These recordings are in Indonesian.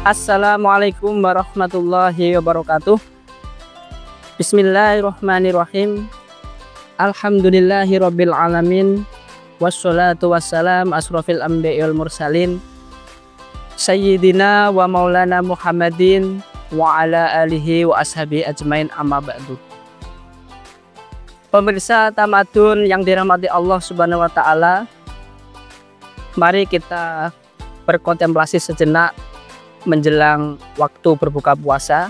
Assalamualaikum warahmatullahi wabarakatuh. Bismillahirrahmanirrahim. Alhamdulillahirabbil alamin. Wassalatu wassalam asrofil anbiya'i wal mursalin Sayyidina wa maulana Muhammadin wa ala alihi wa ashabi ajmain, amma ba'du. Pemirsa Tamadun yang dirahmati Allah Subhanahu wa taala, mari kita berkontemplasi sejenak menjelang waktu berbuka puasa.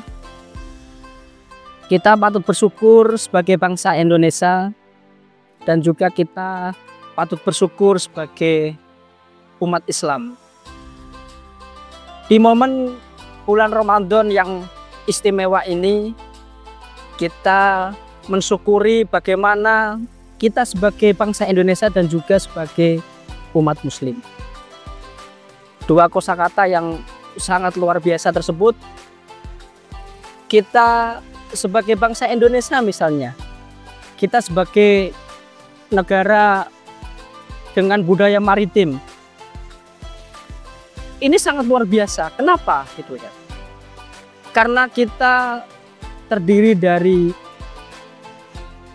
Kita patut bersyukur sebagai bangsa Indonesia, dan juga kita patut bersyukur sebagai umat Islam. Di momen bulan Ramadan yang istimewa ini, kita mensyukuri bagaimana kita sebagai bangsa Indonesia dan juga sebagai umat muslim. Dua kosakata yang sangat luar biasa tersebut, kita sebagai bangsa Indonesia misalnya, kita sebagai negara dengan budaya maritim, ini sangat luar biasa. Kenapa gitu ya? Karena kita terdiri dari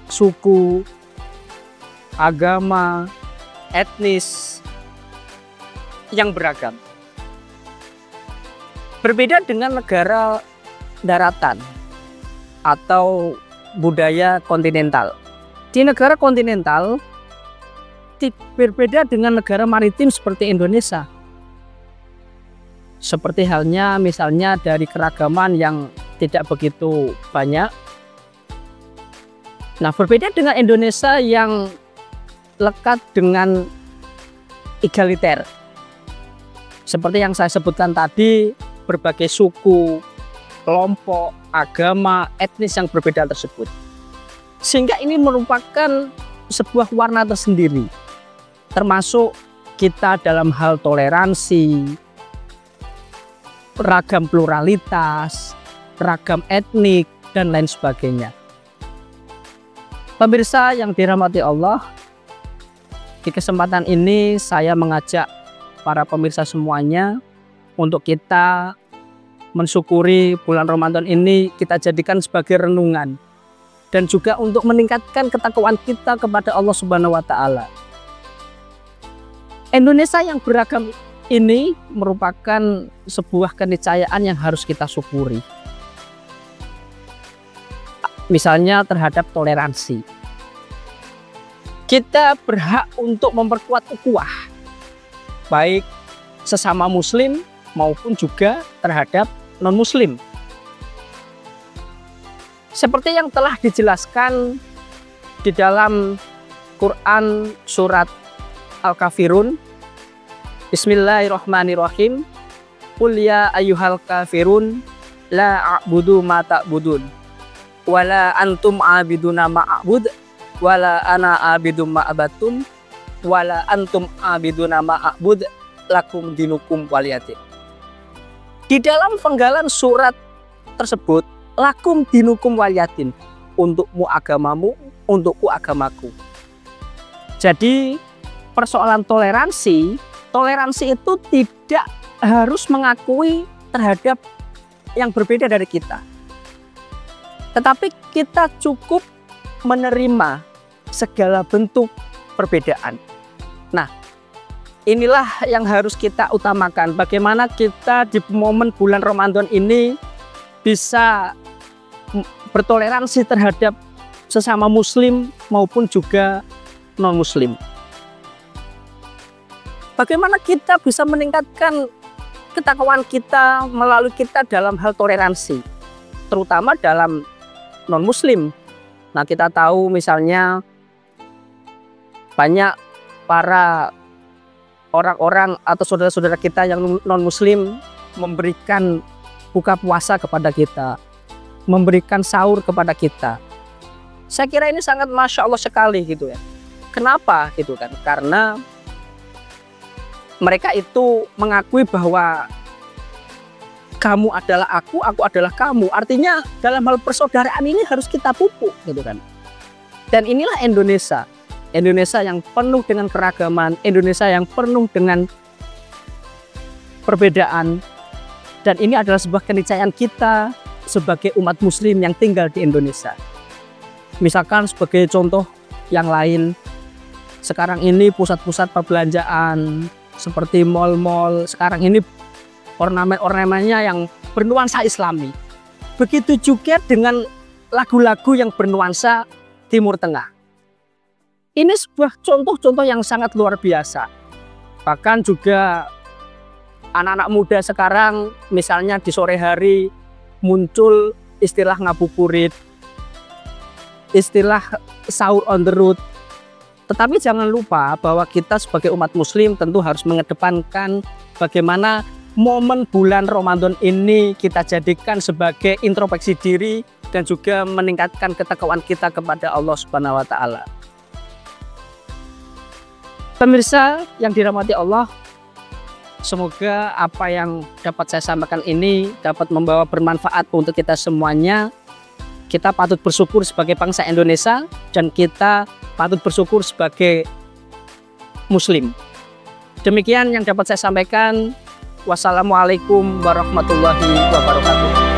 suku, agama, etnis yang beragam. Berbeda dengan negara daratan atau budaya kontinental. Di negara kontinental berbeda dengan negara maritim seperti Indonesia. Seperti halnya misalnya dari keragaman yang tidak begitu banyak. Nah, berbeda dengan Indonesia yang lekat dengan egaliter. Seperti yang saya sebutkan tadi, berbagai suku, kelompok, agama, etnis yang berbeda tersebut. Sehingga ini merupakan sebuah warna tersendiri. Termasuk kita dalam hal toleransi, ragam pluralitas, ragam etnik, dan lain sebagainya. Pemirsa yang dirahmati Allah, di kesempatan ini saya mengajak para pemirsa semuanya untuk kita mensyukuri bulan Ramadan ini, kita jadikan sebagai renungan dan juga untuk meningkatkan ketakwaan kita kepada Allah Subhanahu wa taala. Indonesia yang beragam ini merupakan sebuah keniscayaan yang harus kita syukuri. Misalnya terhadap toleransi. Kita berhak untuk memperkuat ukhuwah, baik sesama muslim maupun juga terhadap non-muslim. Seperti yang telah dijelaskan di dalam Quran surat Al-Kafirun, Bismillahirrahmanirrahim. Qul ya ayyuhal kafirun la a'budu ma ta'budun wala antum a'biduna ma a'bud wala ana a'bidu ma abatum wala antum a'biduna ma a'bud lakum dinukum waliyati. Di dalam penggalan surat tersebut, lakum dinukum waliyatin, untukmu agamamu, untukku agamaku. Jadi persoalan toleransi itu tidak harus mengakui terhadap yang berbeda dari kita. Tetapi kita cukup menerima segala bentuk perbedaan. Nah, inilah yang harus kita utamakan. Bagaimana kita di momen bulan Ramadan ini bisa bertoleransi terhadap sesama muslim maupun juga non-muslim. Bagaimana kita bisa meningkatkan ketakwaan kita melalui kita dalam hal toleransi, terutama dalam non-muslim. Nah, kita tahu misalnya banyak para orang-orang atau saudara-saudara kita yang non-muslim memberikan buka puasa kepada kita, memberikan sahur kepada kita. Saya kira ini sangat Masya Allah sekali gitu ya. Kenapa gitu kan? Karena mereka itu mengakui bahwa kamu adalah aku adalah kamu. Artinya dalam hal persaudaraan ini harus kita pupuk gitu kan. Dan inilah Indonesia. Indonesia yang penuh dengan keragaman, Indonesia yang penuh dengan perbedaan, Dan ini adalah sebuah keniscayaan kita sebagai umat muslim yang tinggal di Indonesia. Misalkan sebagai contoh yang lain, sekarang ini pusat-pusat perbelanjaan seperti mal-mal, sekarang ini ornamen-ornamennya yang bernuansa Islami. Begitu juga dengan lagu-lagu yang bernuansa Timur Tengah. Ini sebuah contoh-contoh yang sangat luar biasa. Bahkan juga anak-anak muda sekarang, misalnya di sore hari muncul istilah ngabuburit, istilah sahur on the road. Tetapi jangan lupa bahwa kita sebagai umat muslim tentu harus mengedepankan bagaimana momen bulan Ramadan ini kita jadikan sebagai introspeksi diri dan juga meningkatkan ketakwaan kita kepada Allah Subhanahu wa taala. Pemirsa yang dirahmati Allah, semoga apa yang dapat saya sampaikan ini dapat membawa bermanfaat untuk kita semuanya. Kita patut bersyukur sebagai bangsa Indonesia dan kita patut bersyukur sebagai muslim. Demikian yang dapat saya sampaikan. Wassalamualaikum warahmatullahi wabarakatuh.